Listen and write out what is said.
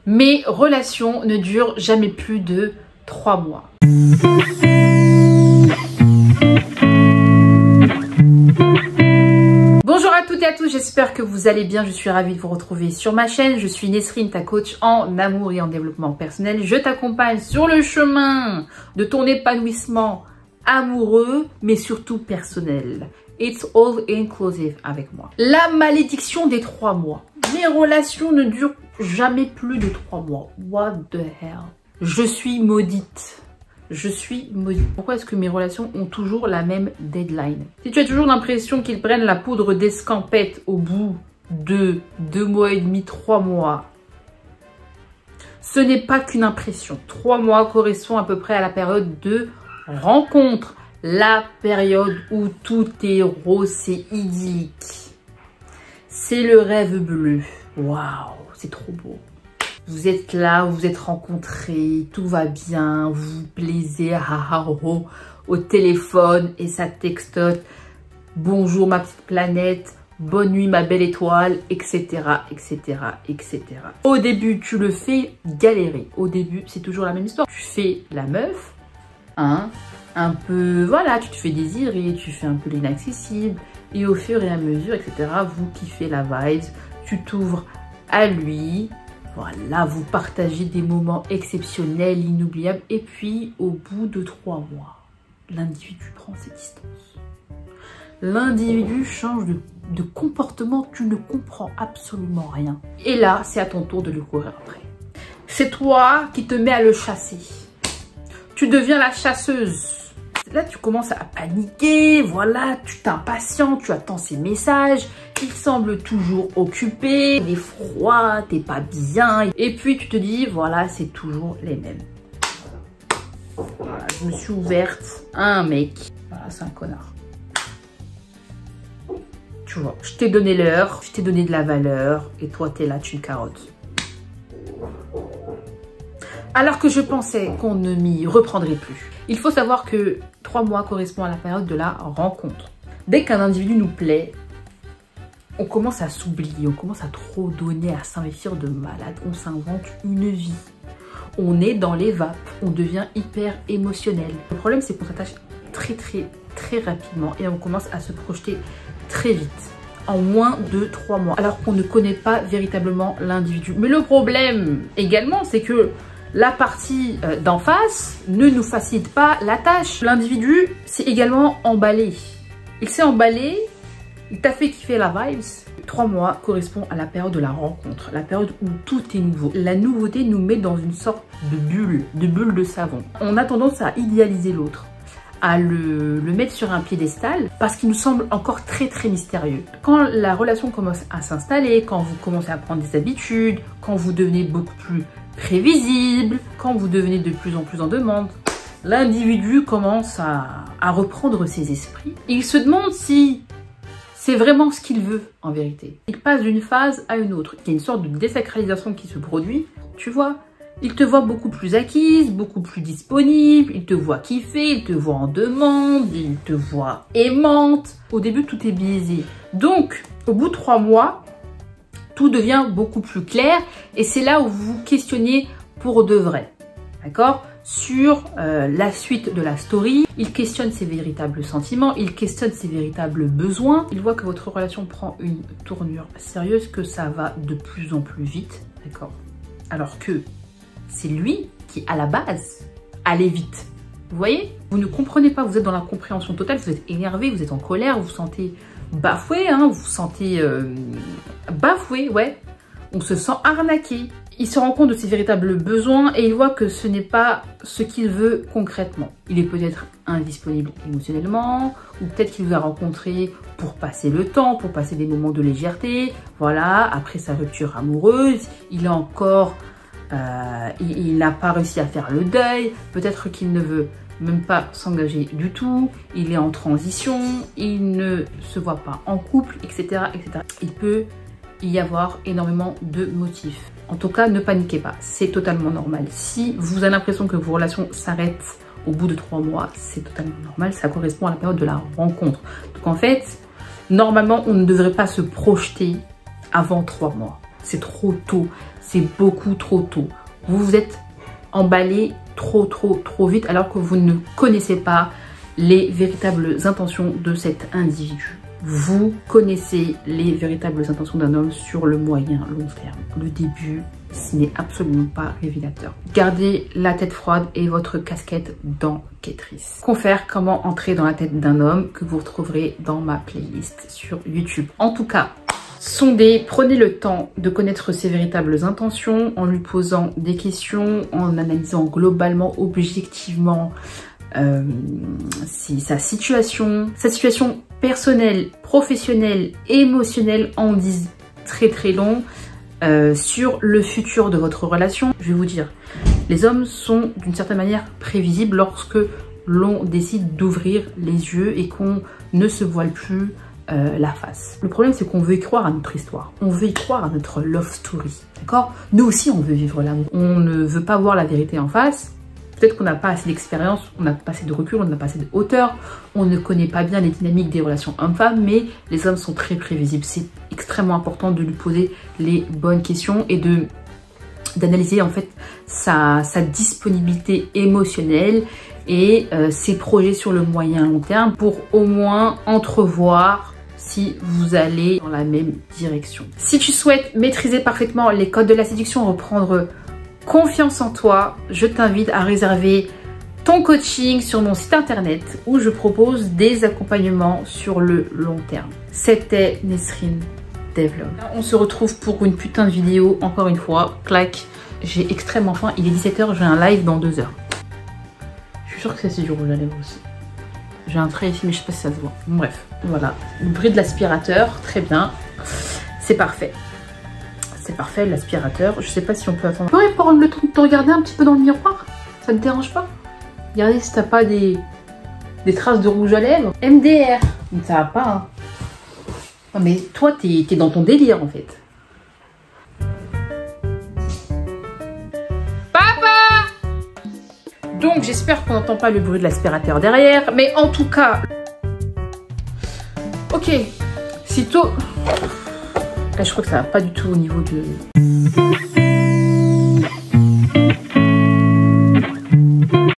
Mes relations ne durent jamais plus de 3 mois. Bonjour à toutes et à tous, j'espère que vous allez bien. Je suis ravie de vous retrouver sur ma chaîne. Je suis Nesrine, ta coach en amour et en développement personnel. Je t'accompagne sur le chemin de ton épanouissement amoureux, mais surtout personnel. It's all inclusive avec moi. La malédiction des 3 mois. Mes relations ne durent jamais plus de 3 mois. What the hell? Je suis maudite. Je suis maudite. Pourquoi est-ce que mes relations ont toujours la même deadline? Si tu as toujours l'impression qu'ils prennent la poudre d'escampette au bout de 2 mois et demi, 3 mois, ce n'est pas qu'une impression. 3 mois correspond à peu près à la période de rencontre. La période où tout est rose, c'est idyllique. C'est le rêve bleu. Waouh, c'est trop beau. Vous êtes là, vous vous êtes rencontrés, tout va bien, vous vous plaisez au téléphone et ça textote. Bonjour ma petite planète, bonne nuit ma belle étoile, etc., etc., etc. Au début, tu le fais galérer. Au début, c'est toujours la même histoire. Tu fais la meuf, hein, un peu, voilà, tu te fais désirer, tu fais un peu l'inaccessible. Et au fur et à mesure, etc., vous kiffez la vibe, tu t'ouvres à lui. Voilà, vous partagez des moments exceptionnels, inoubliables. Et puis, au bout de 3 mois, l'individu prend ses distances. L'individu change de comportement, tu ne comprends absolument rien. Et là, c'est à ton tour de le courir après. C'est toi qui te mets à le chasser. Tu deviens la chasseuse. Là, tu commences à paniquer, voilà, tu t'impatientes, tu attends ses messages. Il semble toujours occupé, il est froid, t'es pas bien. Et puis, tu te dis, voilà, c'est toujours les mêmes. Voilà, je me suis ouverte à un mec. Voilà, c'est un connard. Tu vois, je t'ai donné l'heure, je t'ai donné de la valeur. Et toi, t'es là, tu me carottes. Alors que je pensais qu'on ne m'y reprendrait plus. Il faut savoir que 3 mois correspond à la période de la rencontre. Dès qu'un individu nous plaît, on commence à s'oublier, on commence à trop donner, à s'investir de malade, on s'invente une vie. On est dans les vapes, on devient hyper émotionnel. Le problème, c'est qu'on s'attache très rapidement et on commence à se projeter très vite. En moins de 3 mois, alors qu'on ne connaît pas véritablement l'individu. Mais le problème également, c'est que la partie d'en face ne nous facilite pas la tâche. L'individu s'est également emballé. Il s'est emballé, il t'a fait kiffer la vibes. 3 mois correspond à la période de la rencontre, la période où tout est nouveau. La nouveauté nous met dans une sorte de bulle de savon. On a tendance à idéaliser l'autre, à le mettre sur un piédestal parce qu'il nous semble encore très mystérieux. Quand la relation commence à s'installer, quand vous commencez à prendre des habitudes, quand vous devenez beaucoup plus prévisible, quand vous devenez de plus en plus en demande, l'individu commence à reprendre ses esprits. Il se demande si c'est vraiment ce qu'il veut en vérité. Il passe d'une phase à une autre. Il y a une sorte de désacralisation qui se produit. Tu vois, il te voit beaucoup plus acquise, beaucoup plus disponible, il te voit kiffer, il te voit en demande, il te voit aimante. Au début, tout est biaisé. Donc, au bout de 3 mois, tout devient beaucoup plus clair et c'est là où vous vous questionnez pour de vrai, d'accord? Sur la suite de la story, il questionne ses véritables sentiments, il questionne ses véritables besoins. Il voit que votre relation prend une tournure sérieuse, que ça va de plus en plus vite, d'accord? Alors que c'est lui qui, à la base, allait vite. Vous voyez? Vous ne comprenez pas, vous êtes dans l'incompréhension totale, vous êtes énervé, vous êtes en colère, vous vous sentez bafoué, hein, vous vous sentez bafoué, ouais. On se sent arnaqué. Il se rend compte de ses véritables besoins et il voit que ce n'est pas ce qu'il veut concrètement. Il est peut-être indisponible émotionnellement ou peut-être qu'il vous a rencontré pour passer le temps, pour passer des moments de légèreté. Voilà, après sa rupture amoureuse, il est encore... il n'a pas réussi à faire le deuil. Peut-être qu'il ne veut même pas s'engager du tout, il est en transition, il ne se voit pas en couple, etc., etc. Il peut y avoir énormément de motifs. En tout cas, ne paniquez pas, c'est totalement normal. Si vous avez l'impression que vos relations s'arrêtent au bout de 3 mois, c'est totalement normal, ça correspond à la période de la rencontre. Donc en fait, normalement, on ne devrait pas se projeter avant 3 mois. c'est trop tôt. C'est beaucoup trop tôt. Vous vous êtes emballé trop vite alors que vous ne connaissez pas les véritables intentions de cet individu. Vous connaissez les véritables intentions d'un homme sur le moyen long terme. Le début, ce n'est absolument pas révélateur. Gardez la tête froide et votre casquette d'enquêtrice. Confère comment entrer dans la tête d'un homme que vous retrouverez dans ma playlist sur YouTube. En tout cas, sondez, prenez le temps de connaître ses véritables intentions en lui posant des questions, en analysant globalement, objectivement si sa situation personnelle, professionnelle, émotionnelle en disent très long sur le futur de votre relation. Je vais vous dire, les hommes sont d'une certaine manière prévisibles lorsque l'on décide d'ouvrir les yeux et qu'on ne se voile plus la face. Le problème, c'est qu'on veut y croire à notre histoire. On veut y croire à notre love story. D'accord? Nous aussi, on veut vivre l'amour. On ne veut pas voir la vérité en face. Peut-être qu'on n'a pas assez d'expérience, on n'a pas assez de recul, on n'a pas assez de hauteur. On ne connaît pas bien les dynamiques des relations hommes-femmes, mais les hommes sont très prévisibles. C'est extrêmement important de lui poser les bonnes questions et d'analyser en fait sa disponibilité émotionnelle et ses projets sur le moyen long terme pour au moins entrevoir si vous allez dans la même direction. Si tu souhaites maîtriser parfaitement les codes de la séduction, reprendre confiance en toi, je t'invite à réserver ton coaching sur mon site internet où je propose des accompagnements sur le long terme. C'était Nesrine Devlog. On se retrouve pour une putain de vidéo, encore une fois, clac, j'ai extrêmement faim, il est 17 h, j'ai un live dans 2 h. Je suis sûre que c'est du rouge à lèvres aussi. J'ai un trait ici mais je sais pas si ça se voit. Bref, voilà, le bruit de l'aspirateur, très bien, c'est parfait. C'est parfait, l'aspirateur. Je sais pas si on peut attendre. Tu pourrais prendre le temps de te regarder un petit peu dans le miroir? Ça te dérange pas? Regardez si t'as pas des traces de rouge à lèvres. MDR. Ça va pas, hein. Non mais toi, t'es dans ton délire en fait. Papa! Donc j'espère qu'on n'entend pas le bruit de l'aspirateur derrière. Mais en tout cas... Ok. Sitôt... Là, je crois que ça va pas du tout au niveau de...